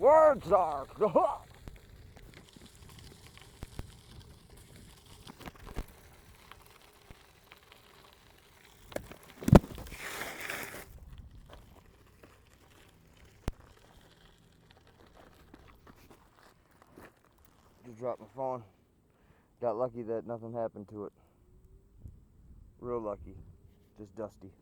Words are. Just dropped my phone. Got lucky that nothing happened to it. Real lucky. Just dusty.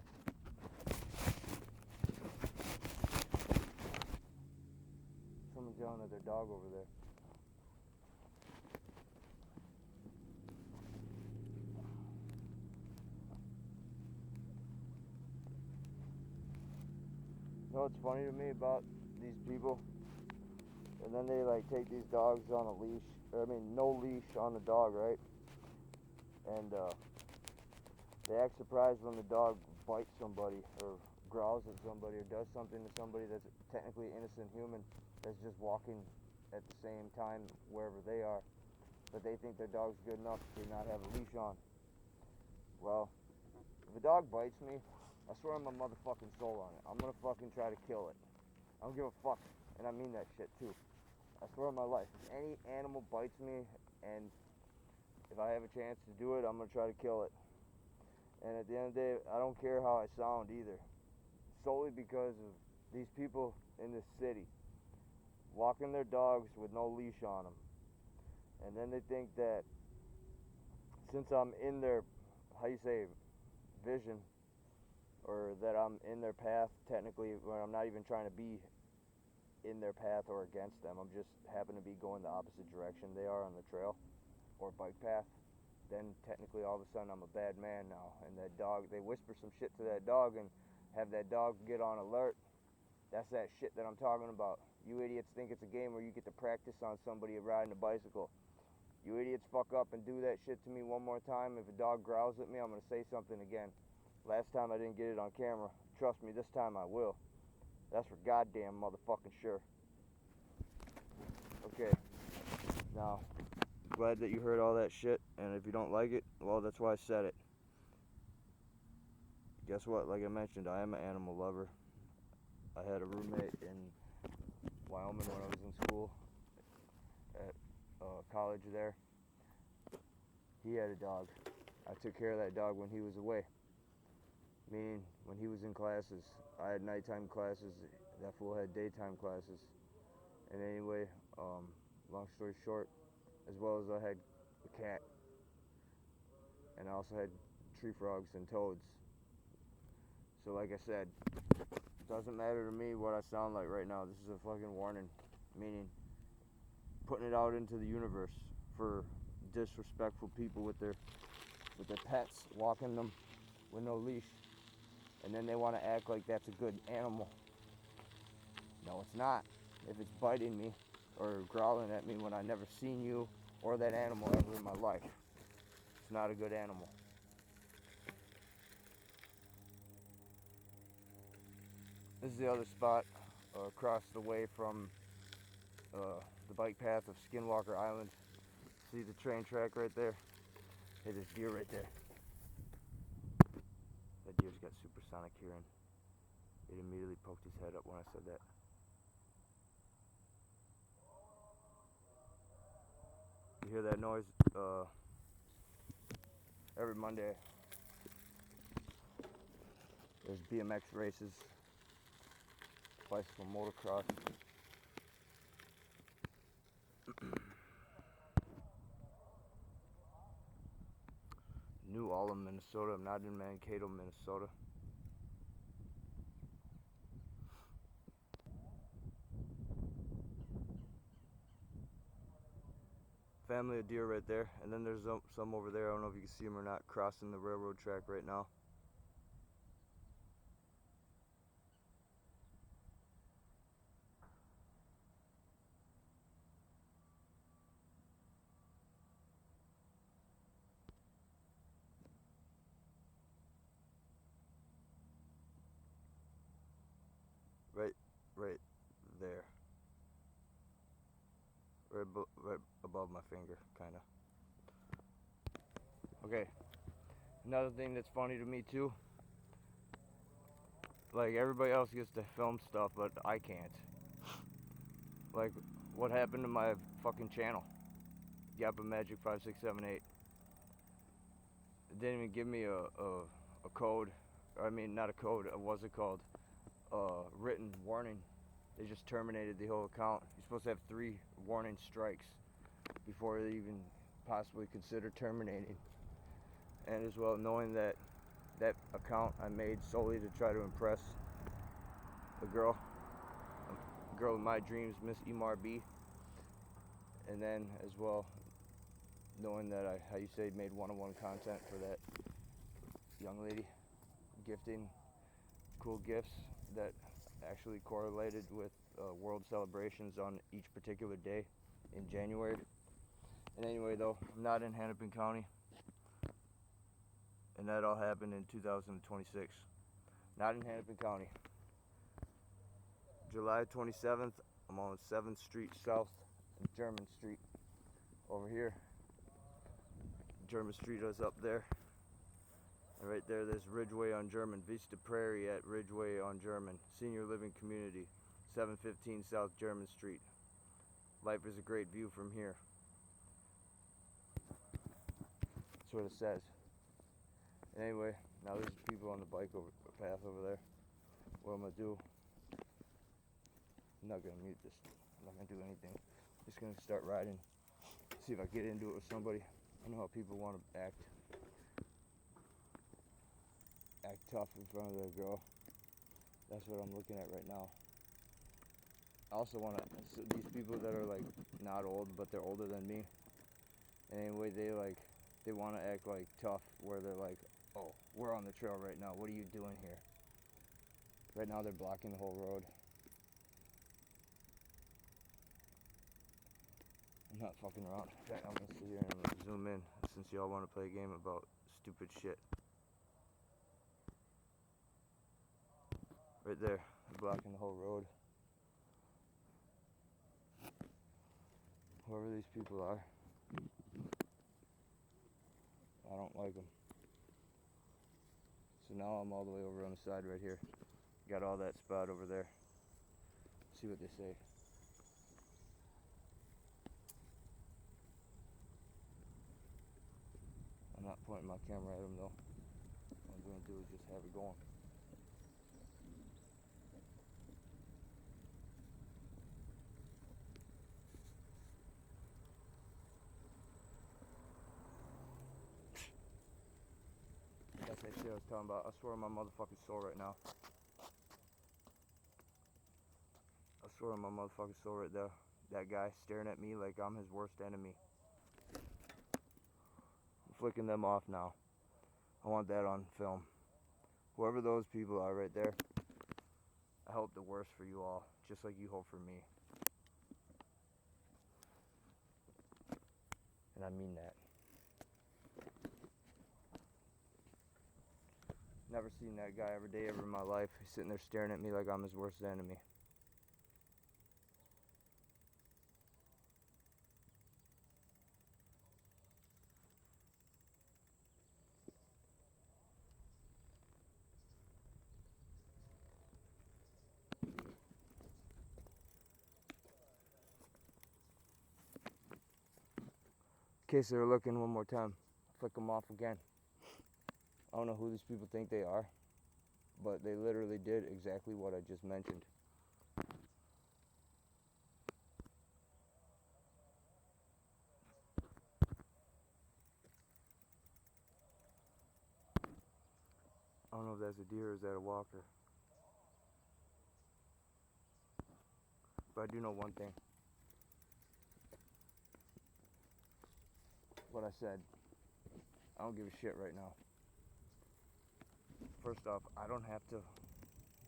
Someone's yelling at their dog over there. You know what's funny to me about these people? And then they like take these dogs on a leash, no leash on the dog, right? And they act surprised when the dog bites somebody or growls at somebody or does something to somebody that's technically innocent human that's just walking at the same time wherever they are. But they think their dog's good enough to not have a leash on. Well, if a dog bites me, I swear on my motherfucking soul on it, I'm gonna fucking try to kill it. I don't give a fuck, and I mean that shit too. I swear on my life, if any animal bites me, and if I have a chance to do it, I'm gonna try to kill it. And at the end of the day, I don't care how I sound either. Solely because of these people in this city walking their dogs with no leash on them. And then they think that since I'm in their, vision, or that I'm in their path, technically, when I'm not even trying to be in their path or against them, I'm just happen to be going the opposite direction they are on the trail or bike path, then technically all of a sudden I'm a bad man now. And that dog, they whisper some shit to that dog and have that dog get on alert. That's that shit that I'm talking about. You idiots think it's a game where you get to practice on somebody riding a bicycle. You idiots fuck up and do that shit to me one more time. If a dog growls at me, I'm gonna say something again. Last time I didn't get it on camera. Trust me, this time I will. That's for goddamn motherfucking sure. Okay, now, glad that you heard all that shit, and if you don't like it, well, that's why I said it. Guess what? Like I mentioned, I am an animal lover. I had a roommate in Wyoming when I was in school, at college there. He had a dog. I took care of that dog when he was away. Meaning, when he was in classes, I had nighttime classes, that fool had daytime classes. And anyway, long story short, as well as I had a cat, and I also had tree frogs and toads. So like I said, it doesn't matter to me what I sound like right now. This is a fucking warning, meaning putting it out into the universe for disrespectful people with their pets, walking them with no leash, and then they want to act like that's a good animal. No, it's not. If it's biting me or growling at me when I never seen you or that animal ever in my life, it's not a good animal. This is the other spot across the way from the bike path of Skinwalker Island. See the train track right there? Hey, there's deer right there. That deer's got supersonic hearing. It immediately poked his head up when I said that. You hear that noise every Monday. There's BMX races, bicycle motocross. New Ulm, Minnesota. I'm not in Mankato, Minnesota. Family of deer right there, and then there's some over there. I don't know if you can see them or not, crossing the railroad track right now. Right there. Right above my finger, kind of. Okay, another thing that's funny to me too, like everybody else gets to film stuff, but I can't. Like, what happened to my fucking channel? GappaMagix 5678. It didn't even give me a code. I mean, not a code. What's it called? Written warning. They just terminated the whole account. You're supposed to have 3 warning strikes before they even possibly consider terminating. And as well, knowing that that account I made solely to try to impress a girl of my dreams, Miss Emarb, and then as well knowing that I, how you say, made one-on-one content for that young lady, gifting cool gifts that actually correlated with world celebrations on each particular day in January. And anyway, though, I'm not in Hennepin County, and that all happened in 2026. Not in Hennepin County. July 27th, I'm on 7th Street South and German Street over here. German Street is up there. And right there, there's Ridgeway on German. Vista Prairie at Ridgeway on German. Senior Living Community, 715 South German Street. Life is a great view from here. That's what it says. Anyway, now there's people on the bike path over there. What I'm gonna do, I'm not gonna mute this. I'm not gonna do anything. I'm just gonna start riding. See if I get into it with somebody. I know how people want to act tough in front of their girl. That's what I'm looking at right now. I also want to, these people that are like not old, but they're older than me. And anyway, they want to act like tough, where they're like, oh, we're on the trail right now. What are you doing here? Right now they're blocking the whole road. I'm not fucking around. I'm gonna sit here and I'm gonna zoom in since y'all want to play a game about stupid shit. Right there, they're blocking the whole road. Whoever these people are, I don't like them. So now I'm all the way over on the side right here. Got all that spot over there. See what they say. I'm not pointing my camera at them though. All I'm going to do is just have it going. That's that shit I was talking about. I swear on my motherfucking soul right now. I swear on my motherfucking soul right there. That guy staring at me like I'm his worst enemy. I'm flicking them off now. I want that on film. Whoever those people are right there, I hope the worst for you all, just like you hope for me. And I mean that. Never seen that guy every day ever in my life. He's sitting there staring at me like I'm his worst enemy. In case they were looking one more time, flick them off again. I don't know who these people think they are, but they literally did exactly what I just mentioned. I don't know if that's a deer or is that a walker. But I do know one thing. What I said, I don't give a shit right now. First off, I don't have to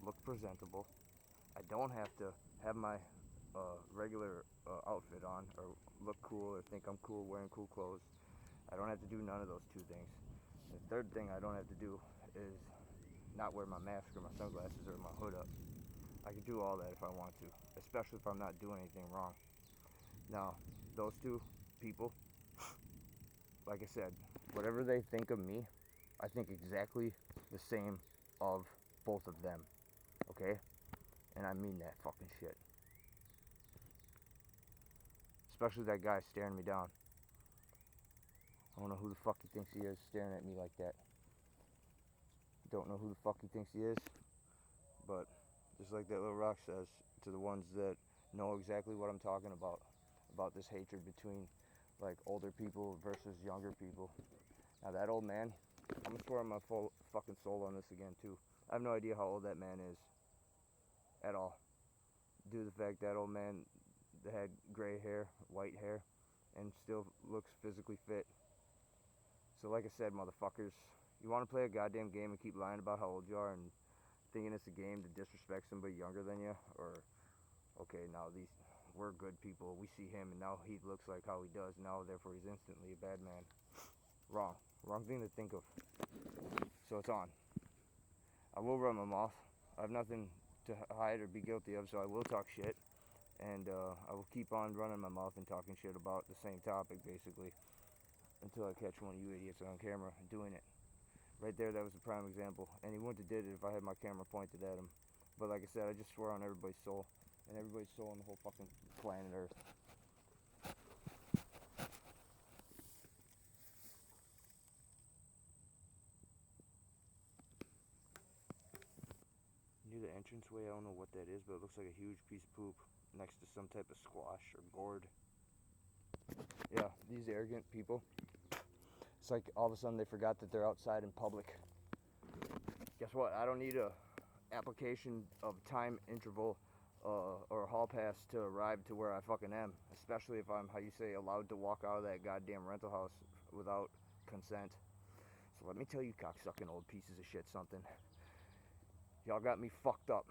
look presentable. I don't have to have my regular outfit on or look cool or think I'm cool wearing cool clothes. I don't have to do none of those 2 things. The third thing I don't have to do is not wear my mask or my sunglasses or my hood up. I can do all that if I want to, especially if I'm not doing anything wrong. Now, those 2 people, like I said, whatever they think of me, I think exactly the same of both of them, okay? And I mean that fucking shit. Especially that guy staring me down. I don't know who the fuck he thinks he is staring at me like that. Don't know who the fuck he thinks he is. But just like that little rock says, to the ones that know exactly what I'm talking about this hatred between like older people versus younger people. Now that old man, I'm gonna swear on my full fucking soul on this again too. I have no idea how old that man is at all. Due to the fact that old man had gray hair, white hair, and still looks physically fit. So like I said, motherfuckers, you want to play a goddamn game and keep lying about how old you are and thinking it's a game to disrespect somebody younger than you, or okay, now we're good people, we see him and now he looks like how he does now, therefore he's instantly a bad man. Wrong thing to think of. So it's on. I will run my mouth. I have nothing to hide or be guilty of, so I will talk shit, and I will keep on running my mouth and talking shit about the same topic basically until I catch one of you idiots on camera doing it. Right there, that was a prime example, and he wouldn't have did it if I had my camera pointed at him. But like I said, I just swear on everybody's soul, and everybody's soul on the whole fucking planet Earth. Near the entranceway, I don't know what that is, but it looks like a huge piece of poop next to some type of squash or gourd. Yeah, these arrogant people, it's like all of a sudden they forgot that they're outside in public. Guess what? I don't need a application of time interval or a hall pass to arrive to where I fucking am, especially if I'm, how you say, allowed to walk out of that goddamn rental house without consent. So let me tell you, cocksucking old pieces of shit, something. Y'all got me fucked up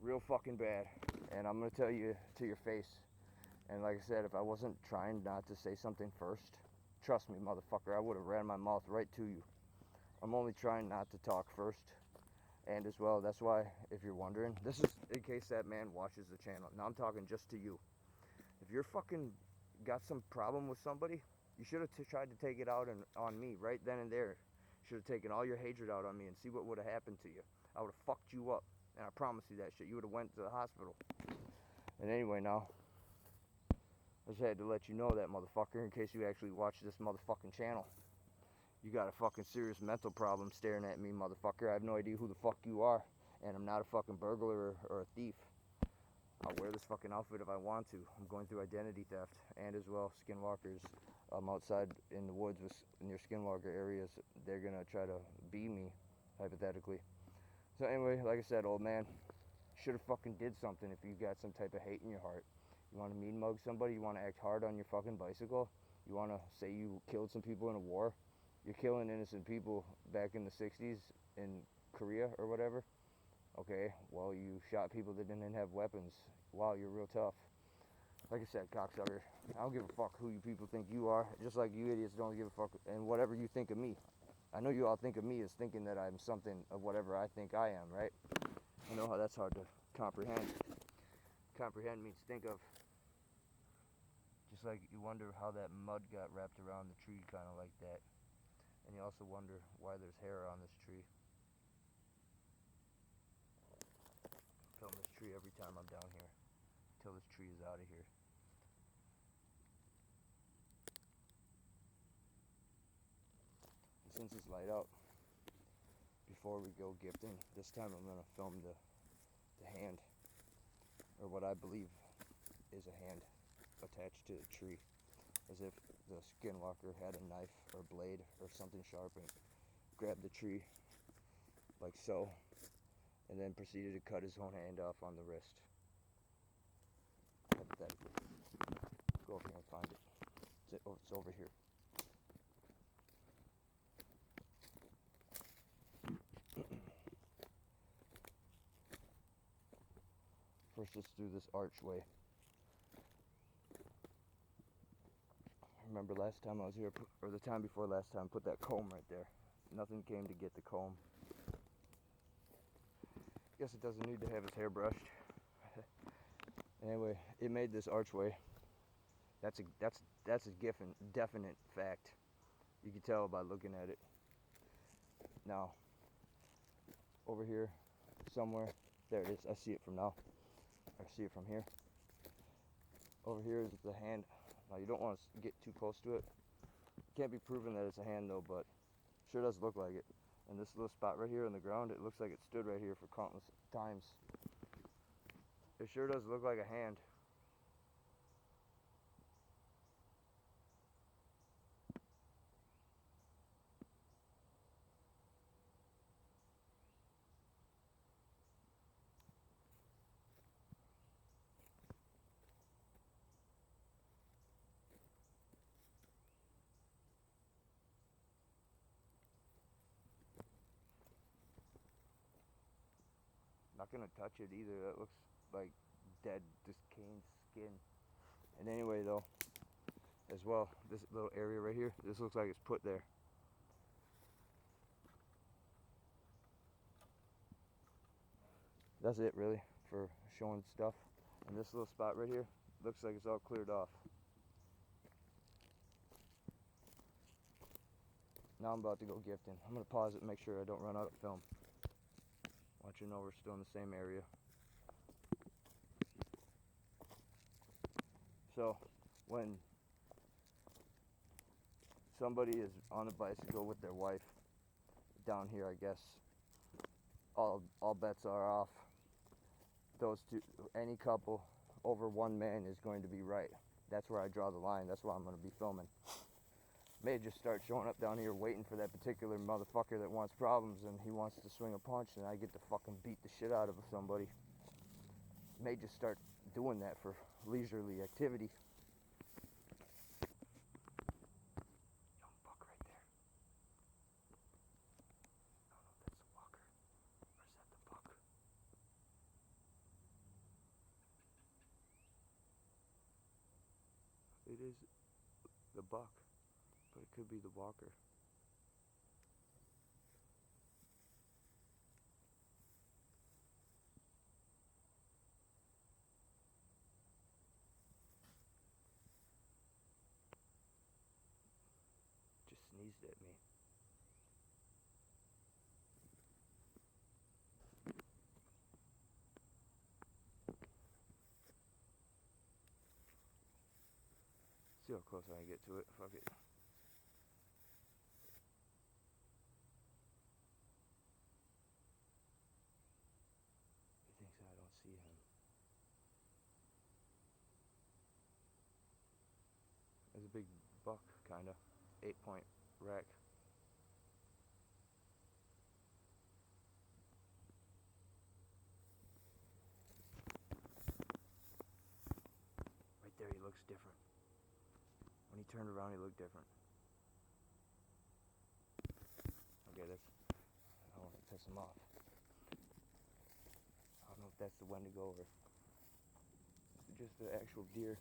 real fucking bad, and I'm gonna tell you to your face. And like I said, if I wasn't trying not to say something first, trust me, motherfucker, I would have ran my mouth right to you. I'm only trying not to talk first. And as well, that's why, if you're wondering, this is in case that man watches the channel. Now I'm talking just to you. If you're fucking got some problem with somebody, you should have tried to take it out on me right then and there. Should have taken all your hatred out on me and see what would have happened to you. I would have fucked you up, and I promise you that shit. You would have went to the hospital. And anyway, now, I just had to let you know that, motherfucker, in case you actually watch this motherfucking channel. You got a fucking serious mental problem staring at me, motherfucker. I have no idea who the fuck you are, and I'm not a fucking burglar or a thief. I'll wear this fucking outfit if I want to. I'm going through identity theft, and as well, skinwalkers. I'm outside in the woods near skinwalker areas. They're gonna try to be me, hypothetically. So anyway, like I said, old man, should have fucking did something if you got some type of hate in your heart. You want to mean mug somebody? You want to act hard on your fucking bicycle? You want to say you killed some people in a war? You're killing innocent people back in the 60s in Korea or whatever. Okay, well, you shot people that didn't have weapons. Wow, you're real tough. Like I said, cocksucker, I don't give a fuck who you people think you are, just like you idiots don't give a fuck and whatever you think of me. I know you all think of me as thinking that I'm something of whatever I think I am, right? I know how that's hard to comprehend. Comprehend means think of. Just like you wonder how that mud got wrapped around the tree, kind of like that. And you also wonder why there's hair on this tree. I film this tree every time I'm down here, until this tree is out of here. And since it's light out, before we go gifting, this time I'm going to film the hand, or what I believe is a hand attached to the tree, as if the skinwalker had a knife or blade or something sharp and grabbed the tree like so, and then proceeded to cut his own hand off on the wrist. Hypothetically. Go over here and find it. It's over here. First, let's do this archway. Remember last time I was here, or the time before last time, put that comb right there. Nothing came to get the comb. Guess it doesn't need to have his hair brushed. Anyway, it made this archway. That's a definite fact. You can tell by looking at it. Now, over here, somewhere, there it is. I see it from now. I see it from here. Over here is the hand Now you don't want to get too close to it. Can't be proven that it's a hand though, but sure does look like it. And this little spot right here on the ground, it looks like it stood right here for countless times. It sure does look like a hand. Not gonna touch it either. That looks like dead, decaying skin. And anyway though, as well, this little area right here, this looks like it's put there. That's it really for showing stuff. And this little spot right here looks like it's all cleared off. Now I'm about to go gifting. I'm gonna pause it and make sure I don't run out of film. Want you to know we're still in the same area. So when somebody is on a bicycle with their wife down here, I guess all bets are off. Those two, any couple over one man is going to be right. That's where I draw the line. That's why I'm going to be filming. May just start showing up down here waiting for that particular motherfucker that wants problems and he wants to swing a punch and I get to fucking beat the shit out of somebody. May just start doing that for leisurely activity. Young buck right there. I don't know if that's the walker or is that the buck? It is the buck, but it could be the walker. Just sneezed at me. See how close I can get to it. Fuck it. He thinks I don't see him. There's a big buck, kinda. 8-point rack. Right there, he looks different. When he turned around, he looked different. Okay, that's. I don't want to piss him off. I don't know if that's the Wendigo or just the actual deer.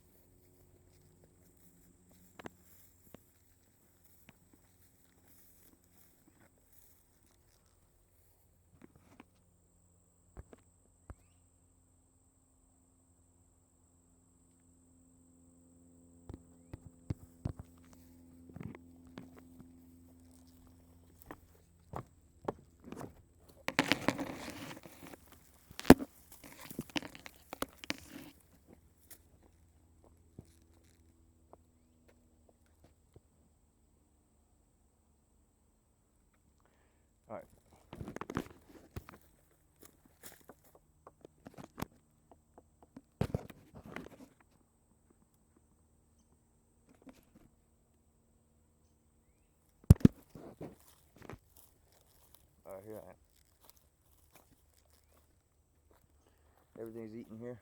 Alright. Alright, here I am. Everything's eaten here.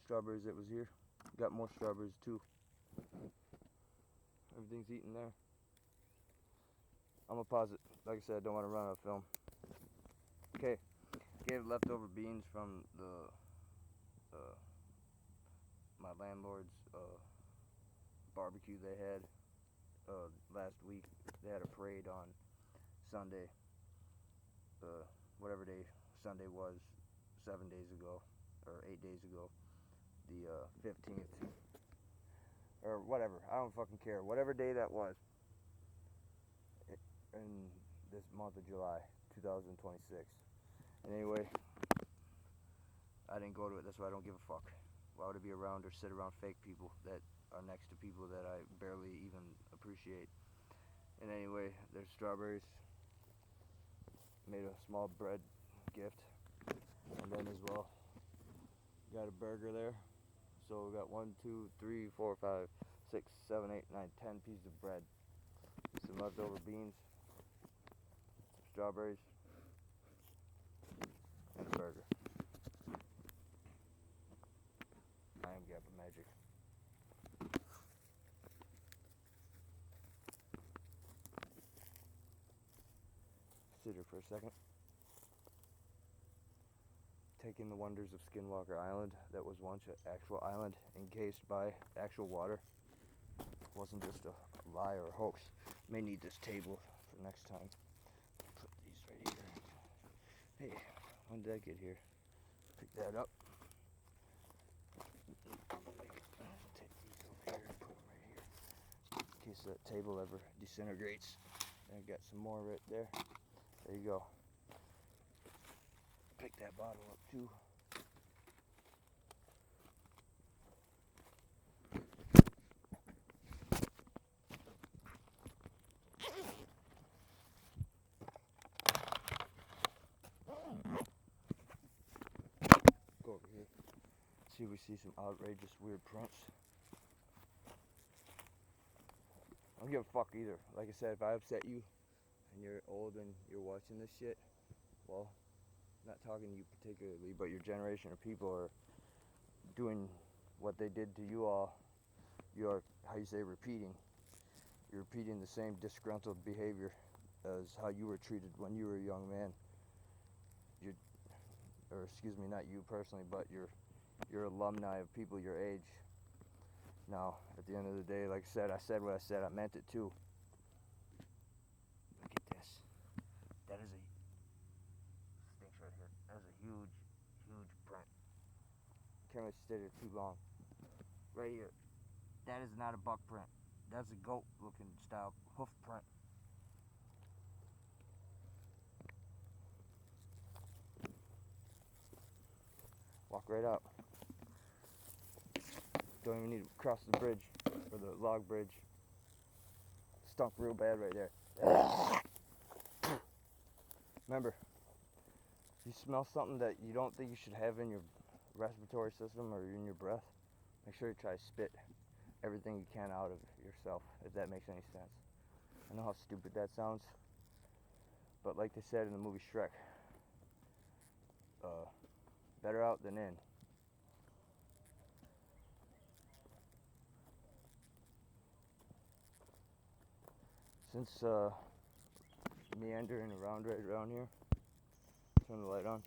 Strawberries that was here. Got more strawberries too. Everything's eaten there. I'm gonna pause it. Like I said, I don't want to run out of film. Okay, gave leftover beans from the my landlord's barbecue they had last week. They had a parade on Sunday, whatever day Sunday was, 7 days ago or 8 days ago, the 15th or whatever. I don't fucking care. Whatever day that was. In this month of July 2026. And anyway, I didn't go to it. That's why I don't give a fuck. Why would I be around or sit around fake people that are next to people that I barely even appreciate. And anyway, there's strawberries. Made a small bread gift. And then as well, got a burger there. So we got 1, 2, 3, 4, 5, 6, 7, 8, 9, 10 pieces of bread. Some leftover beans, some strawberries, and a burger. I am GappaMagix. Sit here for a second. Taking the wonders of Skinwalker Island, that was once an actual island encased by actual water. It wasn't just a lie or a hoax. May need this table for next time. Put these right here. Hey, when did I get here? Pick that up. Take these over here and put them right here. In case that table ever disintegrates. And I got some more right there. There you go. Pick that bottle up too. Go over here. See if we see some outrageous weird prints. I don't give a fuck either. Like I said, if I upset you and you're old and you're watching this shit, well, I'm not talking to you particularly, but your generation of people are doing what they did to you all. You are, how you say, repeating. You're repeating the same disgruntled behavior as how you were treated when you were a young man. Or excuse me, not you personally, but your alumni of people your age. Now, at the end of the day, like I said what I said, I meant it too. Look at this. That is stinks right here. That is a huge, huge print. Can't really stay there too long. Right here. That is not a buck print. That's a goat looking style hoof print. Walk right up. Don't even need to cross the bridge, or the log bridge. Stunk real bad right there. Remember, if you smell something that you don't think you should have in your respiratory system or in your breath, make sure you try to spit everything you can out of yourself, if that makes any sense. I know how stupid that sounds, but like they said in the movie Shrek, better out than in. Since meandering around right around here, turn the light on.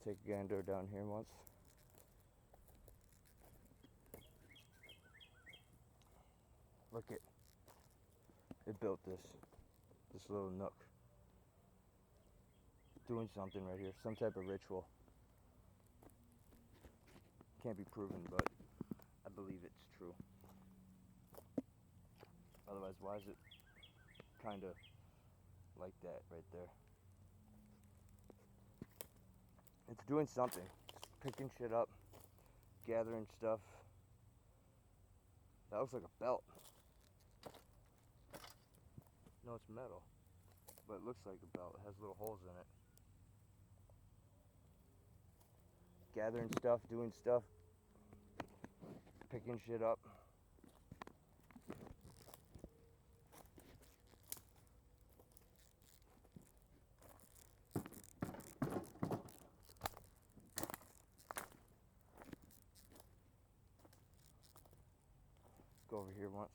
Take a gander down here once. Look it built this little nook. Doing something right here, some type of ritual. Can't be proven, but I believe it's true. Otherwise, why is it kind of like that right there? It's doing something. It's picking shit up, gathering stuff. That looks like a belt. No, it's metal, but it looks like a belt. It has little holes in it. Gathering stuff, doing stuff, picking shit up. Go over here once.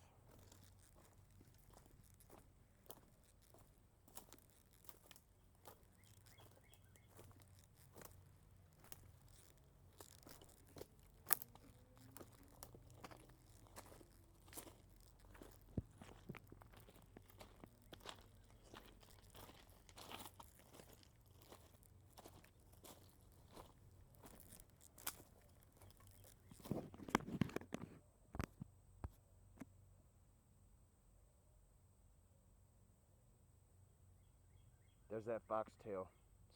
There's that foxtail,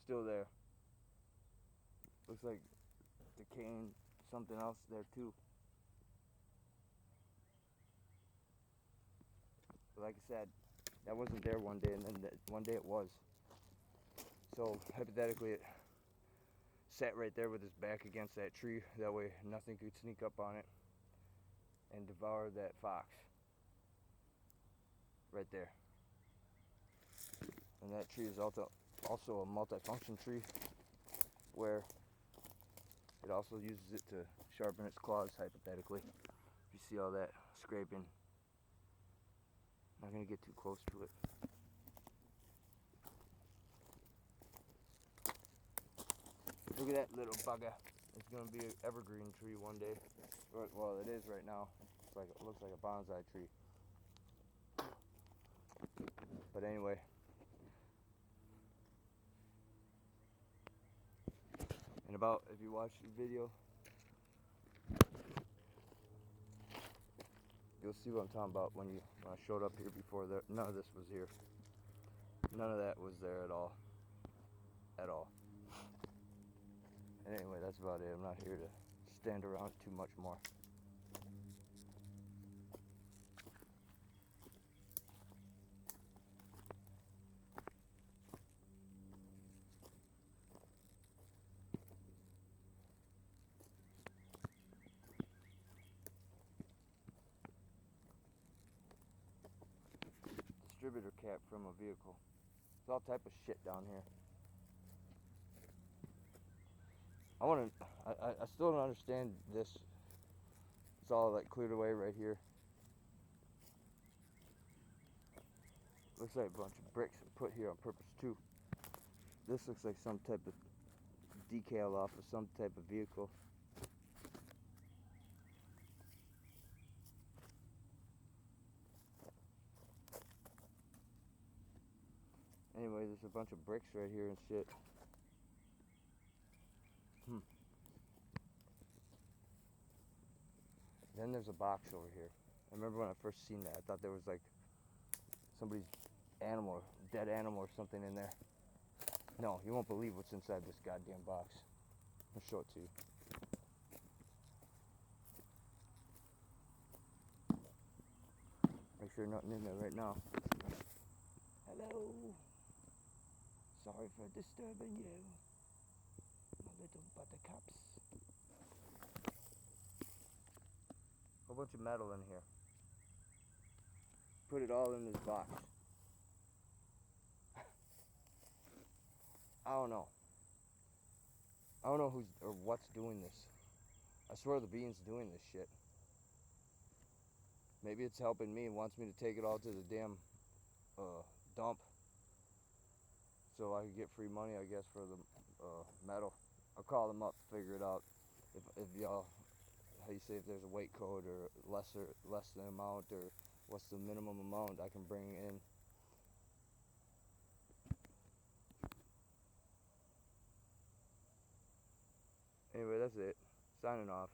still there. Looks like decaying something else there too. like I said, that wasn't there one day, and then one day it was. So hypothetically, it sat right there with his back against that tree. That way, nothing could sneak up on it and devour that fox. Right there. And that tree is also a multifunction tree, where it also uses it to sharpen its claws, hypothetically. If you see all that scraping, I'm not going to get too close to it. Look at that little bugger. It's going to be an evergreen tree one day. Well, it is right now. It looks like a bonsai tree. But anyway, and about, if you watch the video, you'll see what I'm talking about when I showed up here before. None of this was here. None of that was there at all. At all. And anyway, that's about it. I'm not here to stand around too much more. Distributor cap from a vehicle. There's all type of shit down here. I still don't understand this. It's all like cleared away right here. Looks like a bunch of bricks put here on purpose too. This looks like some type of decal off of some type of vehicle. Anyway, there's a bunch of bricks right here and shit. Then there's a box over here. I remember when I first seen that, I thought there was like somebody's animal, dead animal or something in there. No, you won't believe what's inside this goddamn box. I'll show it to you. Make sure nothing in there right now. Hello. Sorry for disturbing you, my little buttercups. Whole bunch of metal in here. Put it all in this box. I don't know. I don't know who's or what's doing this. I swear the bean's doing this shit. Maybe it's helping me and wants me to take it all to the damn dump, so I can get free money, I guess, for the metal. I'll call them up, figure it out. If y'all, how you say, if there's a weight code or less than amount, or what's the minimum amount I can bring in. Anyway, that's it. Signing off.